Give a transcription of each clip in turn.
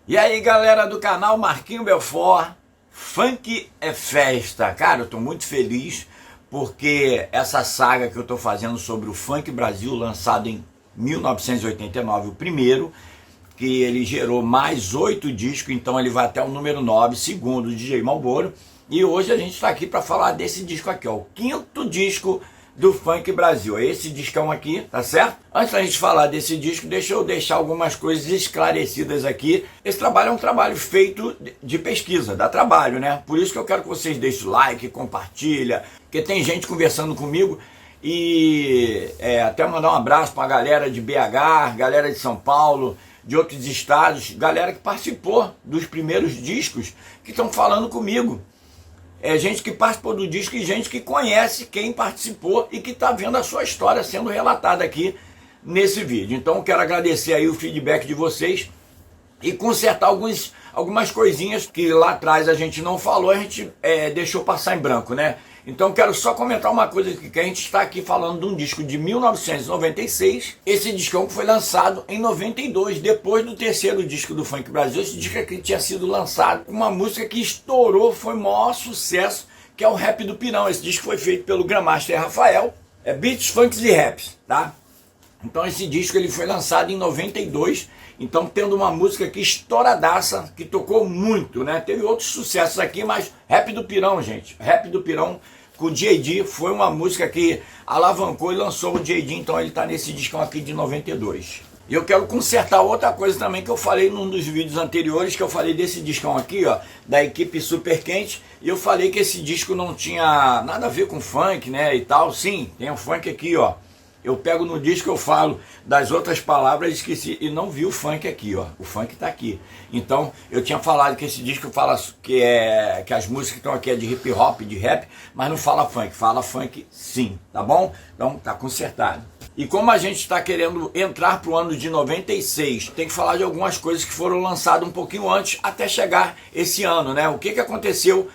E aí, galera do canal Marquinho Belfort, Funk é Festa. Cara, eu tô muito feliz porque essa saga que eu tô fazendo sobre o Funk Brasil, lançado em 1989, o primeiro, que ele gerou mais 8 discos, então ele vai até o número 9, segundo o DJ Malboro. E hoje a gente está aqui para falar desse disco aqui, ó, o 5º disco do Funk Brasil. É esse discão aqui, tá certo? Antes da gente falar desse disco, deixa eu deixar algumas coisas esclarecidas aqui. Esse trabalho é um trabalho feito de pesquisa, dá trabalho, né? Por isso que eu quero que vocês deixem o like, compartilha, porque tem gente conversando comigo e até mandar um abraço para a galera de BH, galera de São Paulo, de outros estados, galera que participou dos primeiros discos, que estão falando comigo. É gente que participou do disco e gente que conhece quem participou e que está vendo a sua história sendo relatada aqui nesse vídeo. Então eu quero agradecer aí o feedback de vocês e consertar algumas coisinhas que lá atrás a gente não falou, a gente deixou passar em branco, né? Então quero só comentar uma coisa aqui, que a gente está aqui falando de um disco de 1996, esse discão que foi lançado em 92, depois do 3º disco do Funk Brasil. Esse disco aqui tinha sido lançado com uma música que estourou, foi o maior sucesso, que é o Rap do Pirão. Esse disco foi feito pelo Grandmaster Rafael, Beats, Funks e Raps, tá? Então esse disco ele foi lançado em 92, então tendo uma música que estouradaça, que tocou muito, né? Teve outros sucessos aqui, mas Rap do Pirão, gente, Rap do Pirão com o J.D. foi uma música que alavancou e lançou o J.D., então ele tá nesse discão aqui de 92. E eu quero consertar outra coisa também que eu falei num dos vídeos anteriores, que eu falei desse discão aqui, ó, da equipe Super Quente, e eu falei que esse disco não tinha nada a ver com funk, né, e tal. Sim, tem um funk aqui, ó. Eu pego no disco, eu falo das outras palavras, esqueci e não vi o funk aqui, ó. O funk tá aqui. Então, eu tinha falado que esse disco fala que as músicas que estão aqui é de hip hop, de rap, mas não fala funk sim, tá bom? Então, tá consertado. E como a gente está querendo entrar pro ano de 96, tem que falar de algumas coisas que foram lançadas um pouquinho antes, até chegar esse ano, né? O que aconteceu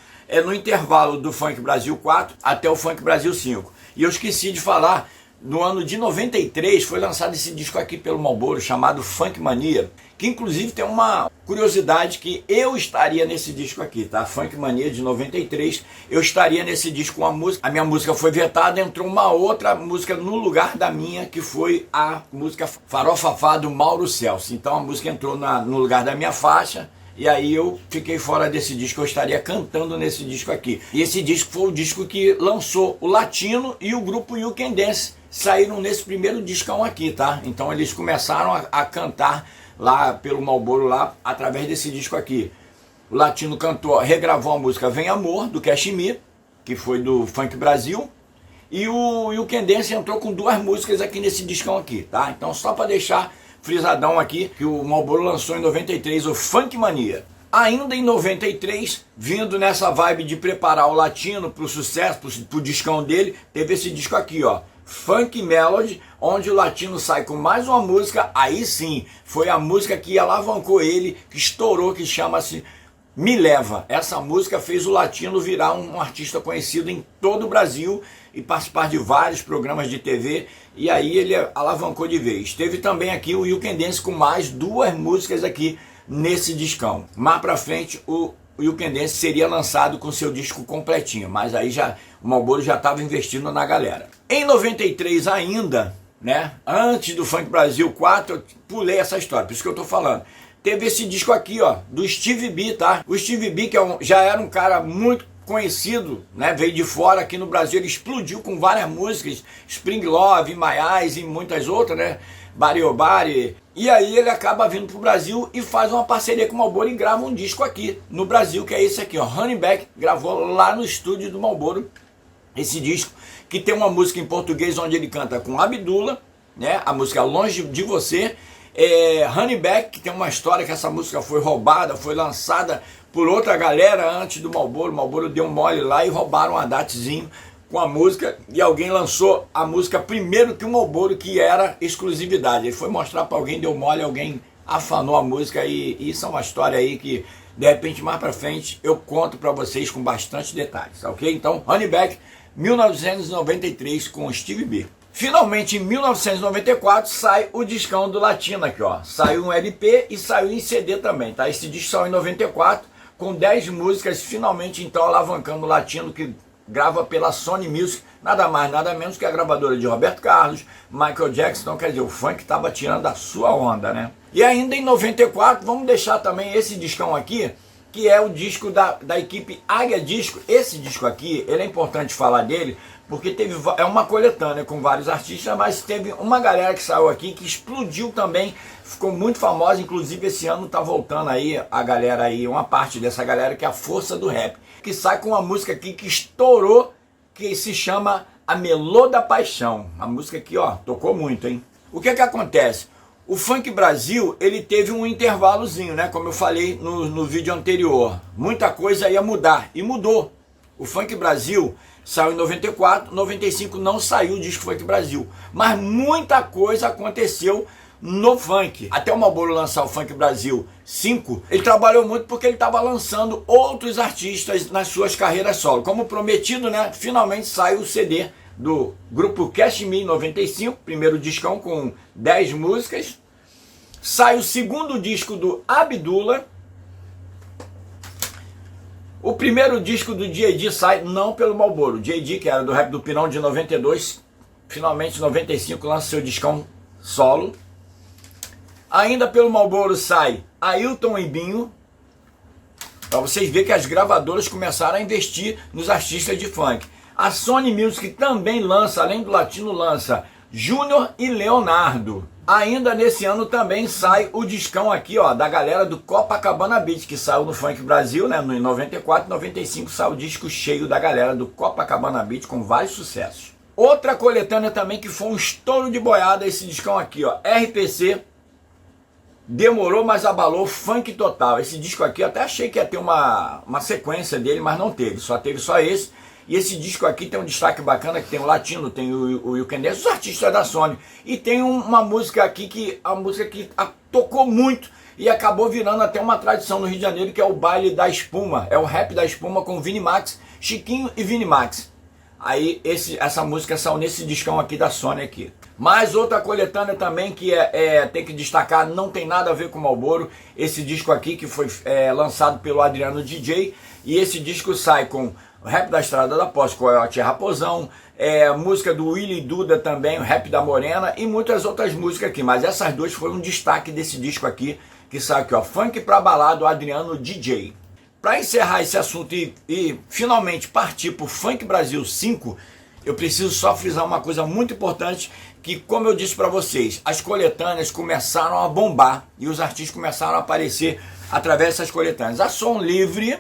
no intervalo do Funk Brasil 4 até o Funk Brasil 5. E eu esqueci de falar. No ano de 93 foi lançado esse disco aqui pelo Malboro, chamado Funk Mania, que inclusive tem uma curiosidade que eu estaria nesse disco aqui, tá? Funk Mania de 93, eu estaria nesse disco com a música. A minha música foi vetada, entrou uma outra música no lugar da minha, que foi a música Farofafá do Mauro Celso. Então a música entrou no lugar da minha faixa, e aí eu fiquei fora desse disco, eu estaria cantando nesse disco aqui. E esse disco foi o disco que lançou o Latino e o grupo You Can Dance, saíram nesse primeiro discão aqui, tá? Então eles começaram a cantar lá pelo Malboro, lá através desse disco aqui. O Latino cantou, regravou a música Vem Amor, do Cashmere, que foi do Funk Brasil, e o You Can Dance entrou com 2 músicas aqui nesse discão aqui, tá? Então só para deixar frisadão aqui, que o Malboro lançou em 93, o Funk Mania. Ainda em 93, vindo nessa vibe de preparar o Latino pro sucesso, pro discão dele, teve esse disco aqui, ó, Funk Melody, onde o Latino sai com mais uma música. Aí sim, foi a música que alavancou ele, que estourou, que chama-se Me Leva. Essa música fez o Latino virar um artista conhecido em todo o Brasil e participar de vários programas de TV, e aí ele alavancou de vez. Teve também aqui o You Can Dance com mais 2 músicas aqui nesse discão. Mais pra frente o You Can Dance seria lançado com seu disco completinho, mas aí o Malboro já estava investindo na galera. Em 93 ainda, né, antes do Funk Brasil 4, eu pulei essa história, por isso que eu tô falando. Teve esse disco aqui, ó, do Stevie B, tá? O Stevie B, que já era um cara muito conhecido, né, veio de fora aqui no Brasil, ele explodiu com várias músicas, Spring Love, My Eyes e muitas outras, né, Bari Oh Bari. E aí ele acaba vindo pro Brasil e faz uma parceria com o Malboro e grava um disco aqui no Brasil, que é esse aqui, ó, Honeyback, gravou lá no estúdio do Malboro esse disco, que tem uma música em português onde ele canta com Abdula, né, a música Longe de Você, Honeyback, que tem uma história que essa música foi roubada, foi lançada por outra galera antes do Malboro. O Malboro deu um mole lá e roubaram um adatezinho com a música, e alguém lançou a música primeiro que o Malboro, que era exclusividade. Ele foi mostrar para alguém, deu mole, alguém afanou a música, e isso é uma história aí que de repente mais para frente eu conto para vocês com bastante detalhes, ok? Então, Honeyback, 1993 com o Stevie B. Finalmente, em 1994, sai o discão do Latino aqui, ó. Saiu um LP e saiu em CD também, tá? Esse disco saiu em 94, com 10 músicas, finalmente, então, alavancando o Latino, que grava pela Sony Music, nada mais, nada menos que a gravadora de Roberto Carlos, Michael Jackson. Então, quer dizer, o funk estava tirando a sua onda, né? E ainda em 94, vamos deixar também esse discão aqui, que é o disco da equipe Águia Disco. Esse disco aqui, ele é importante falar dele, porque é uma coletânea com vários artistas, mas teve uma galera que saiu aqui que explodiu também, ficou muito famosa. Inclusive esse ano tá voltando aí a galera aí, uma parte dessa galera, que é a Força do Rap, que sai com uma música aqui que estourou, que se chama A Melô da Paixão. A música aqui, ó, tocou muito, hein? O que que acontece? O Funk Brasil, ele teve um intervalozinho, né? Como eu falei no vídeo anterior. Muita coisa ia mudar, e mudou. O Funk Brasil saiu em 94, 95 não saiu o disco Funk Brasil. Mas muita coisa aconteceu no funk. Até o Marlboro lançar o Funk Brasil 5, ele trabalhou muito porque ele estava lançando outros artistas nas suas carreiras solo. Como prometido, né? Finalmente sai o CD do grupo Cash Me 95, primeiro discão com 10 músicas. Sai o segundo disco do Abdullah. O primeiro disco do J.D. sai não pelo Marlboro. J.D., que era do Rap do Pinão de 92, finalmente em 95 lança seu discão solo. Ainda pelo Marlboro sai Ailton e Binho. Para vocês verem que as gravadoras começaram a investir nos artistas de funk. A Sony Music também lança, além do Latino, lança Júnior e Leonardo. Ainda nesse ano também sai o discão aqui, ó, da galera do Copacabana Beat, que saiu no Funk Brasil, né? Em 94, 95 saiu o disco cheio da galera do Copacabana Beat, com vários sucessos. Outra coletânea também que foi um estouro de boiada, esse discão aqui, ó, RPC, Demorou, mas abalou, Funk Total. Esse disco aqui eu até achei que ia ter uma sequência dele, mas não teve, teve só esse. E esse disco aqui tem um destaque bacana, que tem o Latino, tem o You Can Dance, os artistas da Sony. E tem uma música aqui, tocou muito e acabou virando até uma tradição no Rio de Janeiro, que é o Baile da Espuma. É o Rap da Espuma com Vini Max, Chiquinho e Vini Max. Aí essa música saiu nesse discão aqui da Sony aqui. Mais outra coletânea também que tem que destacar, não tem nada a ver com o Marlboro. Esse disco aqui que foi lançado pelo Adriano DJ. E esse disco sai com o Rap da Estrada da Posse, Coyote e Raposão, música do Willy Duda também, o Rap da Morena e muitas outras músicas aqui. Mas essas duas foram um destaque desse disco aqui, que sai aqui, ó, Funk pra Balada, Adriano DJ. Para encerrar esse assunto e finalmente partir para o Funk Brasil 5, eu preciso só frisar uma coisa muito importante, que, como eu disse para vocês, as coletâneas começaram a bombar e os artistas começaram a aparecer através dessas coletâneas. A Som Livre,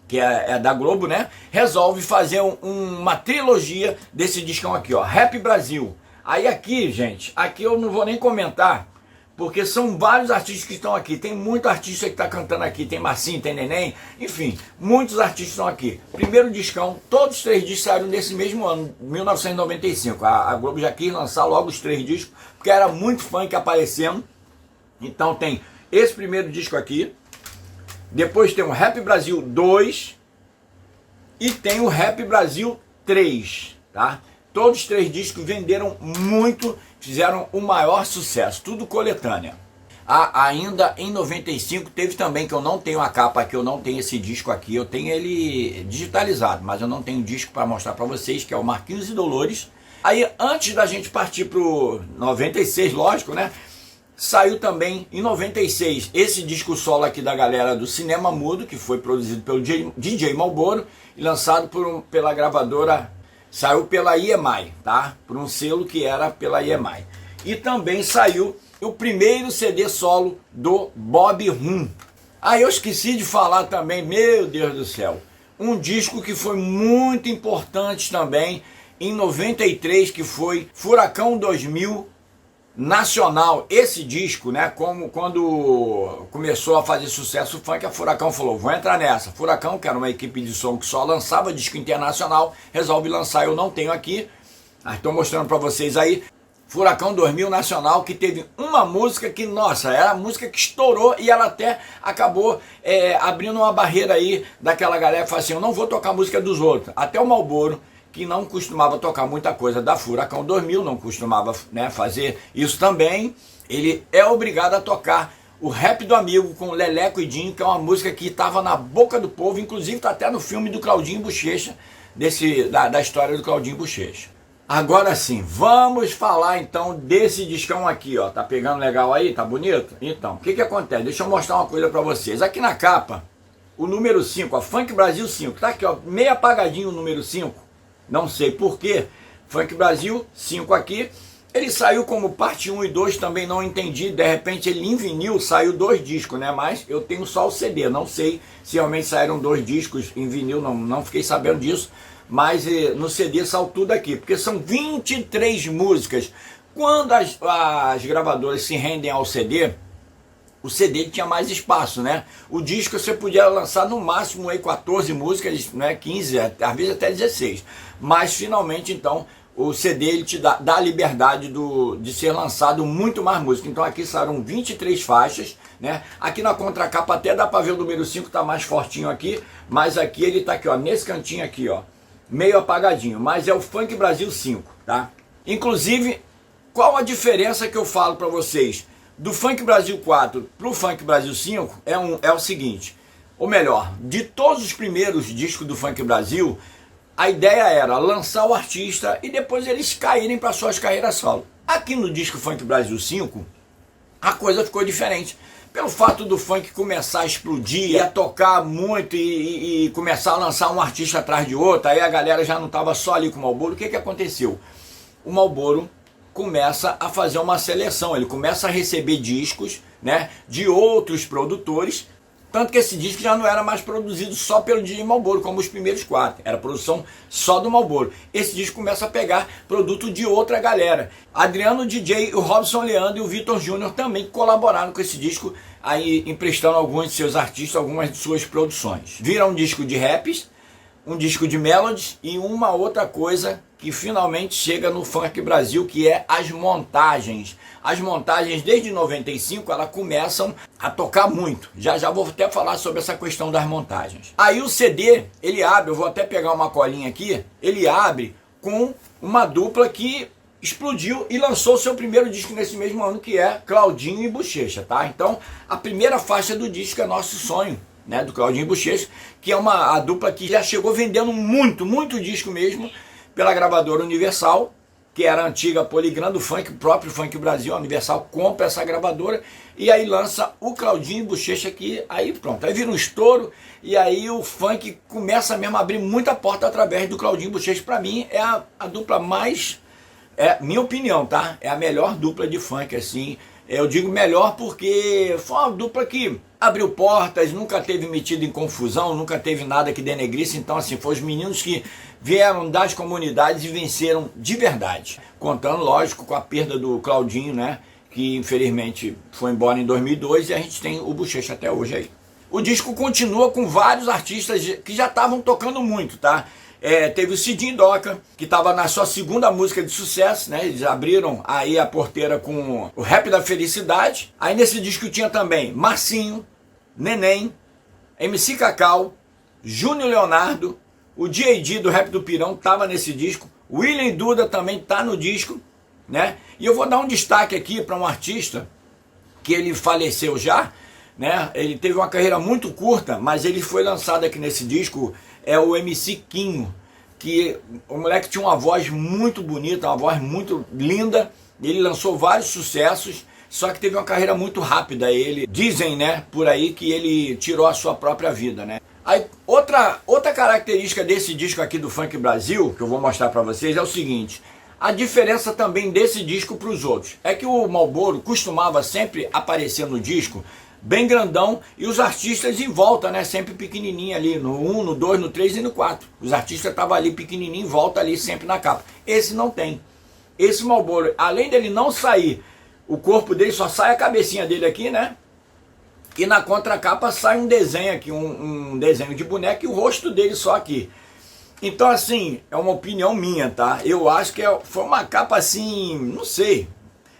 que é da Globo, né, resolve fazer uma trilogia desse discão aqui, ó, Rap Brasil. Aí aqui, gente, aqui eu não vou nem comentar, porque são vários artistas que estão aqui. Tem muito artista que está cantando aqui. Tem Marcinho, tem Neném, enfim, muitos artistas estão aqui. Primeiro discão, todos os 3 discos saíram nesse mesmo ano, 1995. A Globo já quis lançar logo os 3 discos, porque era muito funk aparecendo. Então tem esse primeiro disco aqui, depois tem o Rap Brasil 2 e tem o Rap Brasil 3, tá? Todos os 3 discos venderam muito, fizeram o maior sucesso, tudo coletânea. Ainda em 95 teve também, que eu não tenho a capa aqui, eu não tenho esse disco aqui, eu tenho ele digitalizado, mas eu não tenho disco para mostrar para vocês, que é o Marquinhos e Dolores. Aí antes da gente partir pro 96, lógico, né? Saiu também em 96 esse disco solo aqui da galera do Cinema Mudo, que foi produzido pelo DJ Marlboro e lançado pela gravadora. Saiu pela EMI, tá? Por um selo que era pela EMI. E também saiu o primeiro CD solo do Bob Rum. Eu esqueci de falar também, meu Deus do céu, um disco que foi muito importante também em 93, que foi Furacão 2000 Nacional. Esse disco, né, quando começou a fazer sucesso o funk, a Furacão falou, vou entrar nessa. Furacão, que era uma equipe de som que só lançava disco internacional, resolve lançar, eu não tenho aqui, mas estou mostrando para vocês aí, Furacão 2000 Nacional, que teve uma música que, nossa, era a música que estourou e ela até acabou abrindo uma barreira aí daquela galera que fala assim, eu não vou tocar música dos outros. Até o Marlboro, que não costumava tocar muita coisa da Furacão 2000, não costumava, né, fazer isso também. Ele é obrigado a tocar o Rap do Amigo com Leleco e Dinho, que é uma música que estava na boca do povo, inclusive está até no filme do Claudinho Bochecha, da história do Claudinho Bochecha. Agora sim, vamos falar então desse discão aqui, ó. Tá pegando legal aí? Tá bonito? Então, o que que acontece? Deixa eu mostrar uma coisa pra vocês. Aqui na capa, o número 5, a Funk Brasil 5, tá aqui, ó, meio apagadinho o número 5. Não sei porquê. Funk Brasil 5 aqui. Ele saiu como parte 1 e 2, também não entendi. De repente ele em vinil saiu 2 discos, né? Mas eu tenho só o CD. Não sei se realmente saíram 2 discos em vinil, não fiquei sabendo disso. Mas no CD saiu tudo aqui, porque são 23 músicas. Quando as gravadoras se rendem ao CD, o CD tinha mais espaço, né? O disco você podia lançar no máximo aí 14 músicas, né? 15, às vezes até 16. Mas finalmente então o CD ele te dá a liberdade de ser lançado muito mais música. Então aqui saíram 23 faixas, né? Aqui na contracapa até dá para ver o número 5, tá mais fortinho aqui, mas aqui ele tá aqui, ó, nesse cantinho aqui, ó, meio apagadinho, mas é o Funk Brasil 5, tá? Inclusive, qual a diferença que eu falo para vocês do Funk Brasil 4 pro Funk Brasil 5 é o seguinte, ou melhor, de todos os primeiros discos do Funk Brasil, a ideia era lançar o artista e depois eles caírem para suas carreiras solo. Aqui no disco Funk Brasil 5, a coisa ficou diferente. Pelo fato do funk começar a explodir, a tocar muito e começar a lançar um artista atrás de outro, aí a galera já não estava só ali com o Marlboro. O que aconteceu? O Marlboro começa a fazer uma seleção, ele começa a receber discos, né, de outros produtores, tanto que esse disco já não era mais produzido só pelo DJ Marlboro, como os primeiros 4, era produção só do Marlboro. Esse disco começa a pegar produto de outra galera. Adriano DJ, o Robson Leandro e o Vitor Júnior também colaboraram com esse disco, aí emprestando alguns de seus artistas, algumas de suas produções. Vira um disco de raps, um disco de melodies e uma outra coisa que finalmente chega no Funk Brasil, que é as montagens. As montagens desde 95 elas começam a tocar muito. Já vou até falar sobre essa questão das montagens. Aí o CD, ele abre, eu vou até pegar uma colinha aqui, ele abre com uma dupla que explodiu e lançou seu primeiro disco nesse mesmo ano, que é Claudinho e Bochecha, tá? Então, a primeira faixa do disco é Nosso Sonho, né, do Claudinho e Bochecha, que é a dupla que já chegou vendendo muito disco mesmo pela gravadora Universal, que era a antiga Polygram do funk, o próprio Funk Brasil. A Universal compra essa gravadora e aí lança o Claudinho e Bochecha aqui, aí pronto, aí vira um estouro e aí o funk começa mesmo a abrir muita porta através do Claudinho e Bochecha. Para mim é a dupla mais, minha opinião, tá? É a melhor dupla de funk, assim. Eu digo melhor porque foi uma dupla que abriu portas, nunca teve metido em confusão, nunca teve nada que denegrisse. Então, assim, foram os meninos que vieram das comunidades e venceram de verdade. Contando, lógico, com a perda do Claudinho, né? Que infelizmente foi embora em 2002 e a gente tem o Bochecha até hoje aí. O disco continua com vários artistas que já estavam tocando muito, tá? Teve o Cidinho Doca, que estava na sua segunda música de sucesso, né? Eles abriram aí a porteira com o Rap da Felicidade. Aí nesse disco tinha também Marcinho, Neném, MC Cacau, Júnior Leonardo, o D.A.D. do Rap do Pirão estava nesse disco, William Duda também está no disco, né? E eu vou dar um destaque aqui para um artista que ele faleceu já, né? Ele teve uma carreira muito curta, mas ele foi lançado aqui nesse disco, é o MC Quinho, que o moleque tinha uma voz muito bonita, uma voz muito linda, ele lançou vários sucessos, só que teve uma carreira muito rápida. Ele dizem, né, por aí que ele tirou a sua própria vida, né? Aí outra característica desse disco aqui do Funk Brasil, que eu vou mostrar para vocês, é o seguinte: a diferença também desse disco para os outros é que o Marlboro costumava sempre aparecer no disco bem grandão e os artistas em volta, né, sempre pequenininho ali, no 1, no 2, no 3 e no 4. Os artistas estavam ali pequenininho em volta ali sempre na capa. Esse não tem. Esse Marlboro, além dele não sair, o corpo dele só sai a cabecinha dele aqui, né? E na contracapa sai um desenho aqui, um desenho de boneco e o rosto dele só aqui. Então, assim, é uma opinião minha, tá? Eu acho que foi uma capa assim, não sei,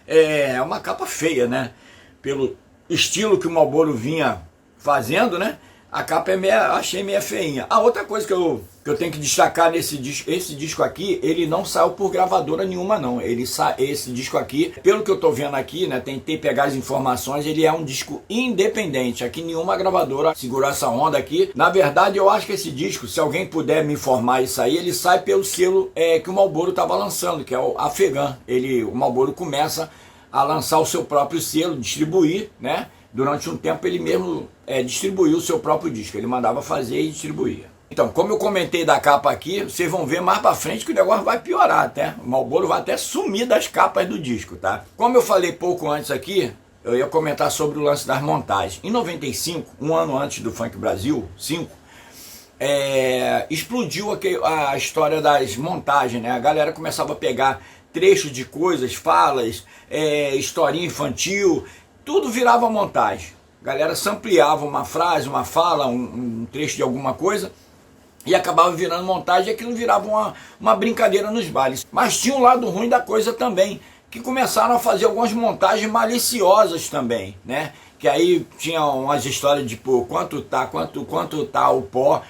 é uma capa feia, né? Pelo estilo que o Marlboro vinha fazendo, né? A capa achei meio feinha. A outra coisa que eu tenho que destacar nesse disco, esse disco aqui, ele não saiu por gravadora nenhuma não. Esse disco aqui, pelo que eu tô vendo aqui, né, tentei pegar as informações, ele é um disco independente. Aqui nenhuma gravadora segurou essa onda aqui. Na verdade, eu acho que esse disco, se alguém puder me informar isso aí, ele sai pelo selo que o Marlboro estava lançando, que é o Afeghan. O Marlboro começa a lançar o seu próprio selo, distribuir, né? Durante um tempo ele mesmo distribuiu o seu próprio disco, ele mandava fazer e distribuía. Então, como eu comentei da capa aqui, vocês vão ver mais pra frente que o negócio vai piorar até. O Marlboro vai até sumir das capas do disco, tá? Como eu falei pouco antes aqui, eu ia comentar sobre o lance das montagens. Em 95, um ano antes do Funk Brasil 5, explodiu a história das montagens, né? A galera começava a pegar trechos de coisas, falas, historinha infantil, tudo virava montagem. A galera sampleava uma frase, uma fala, um trecho de alguma coisa e acabava virando montagem, e aquilo virava uma brincadeira nos bailes. Mas tinha um lado ruim da coisa também, que começaram a fazer algumas montagens maliciosas também, né? Que aí tinha umas histórias de pô, quanto tá o pó,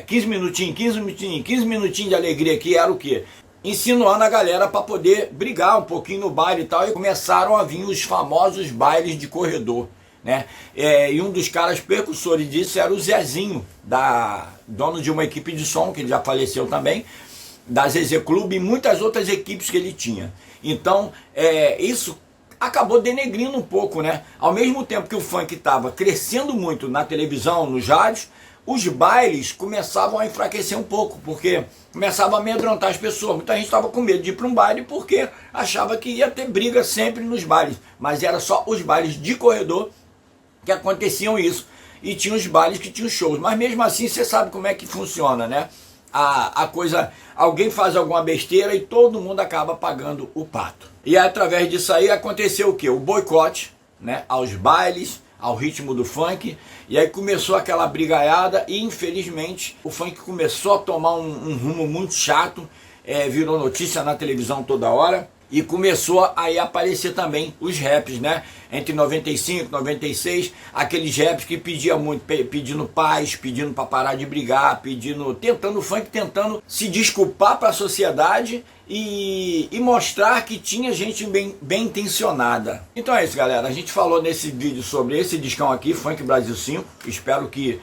15 minutinhos de alegria aqui, era o quê? Insinuando a galera para poder brigar um pouquinho no baile e tal, e começaram a vir os famosos bailes de corredor, né? E um dos caras percussores disso era o Zezinho, dono de uma equipe de som, que ele já faleceu também, da ZZ Clube, e muitas outras equipes que ele tinha. Então, isso acabou denegrindo um pouco, né? Ao mesmo tempo que o funk estava crescendo muito na televisão, nos rádios, os bailes começavam a enfraquecer um pouco, porque começava a amedrontar as pessoas. Muita gente estava com medo de ir para um baile porque achava que ia ter briga sempre nos bailes, mas era só os bailes de corredor que aconteciam isso, e tinha os bailes que tinham shows, mas mesmo assim você sabe como é que funciona, né? A coisa, alguém faz alguma besteira e todo mundo acaba pagando o pato. E através disso aí aconteceu o que? O boicote, né, aos bailes, ao ritmo do funk, e aí começou aquela brigaiada, e infelizmente o funk começou a tomar um rumo muito chato, virou notícia na televisão toda hora, e começou aí a aparecer também os raps, né? Entre 95 e 96, aqueles raps que pediam muito, pedindo paz, pedindo para parar de brigar, o funk tentando se desculpar para a sociedade e mostrar que tinha gente bem intencionada. Então é isso, galera. A gente falou nesse vídeo sobre esse discão aqui, Funk Brasil 5. Espero que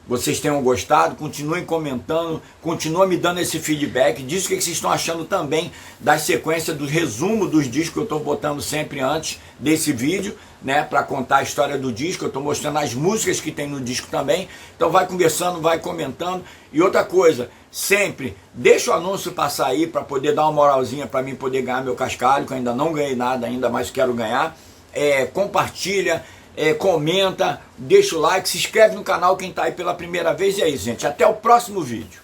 vocês tenham gostado, continuem comentando, continuem me dando esse feedback, diz o que vocês estão achando também das sequências, do resumo dos discos que eu estou botando sempre antes desse vídeo, né, para contar a história do disco. Eu estou mostrando as músicas que tem no disco também, então vai conversando, vai comentando. E outra coisa, sempre deixa o anúncio passar aí para poder dar uma moralzinha para mim poder ganhar meu cascalho, que eu ainda não ganhei nada ainda, mas quero ganhar. Compartilha, comenta, deixa o like, se inscreve no canal quem está aí pela primeira vez. E é isso, gente. Até o próximo vídeo.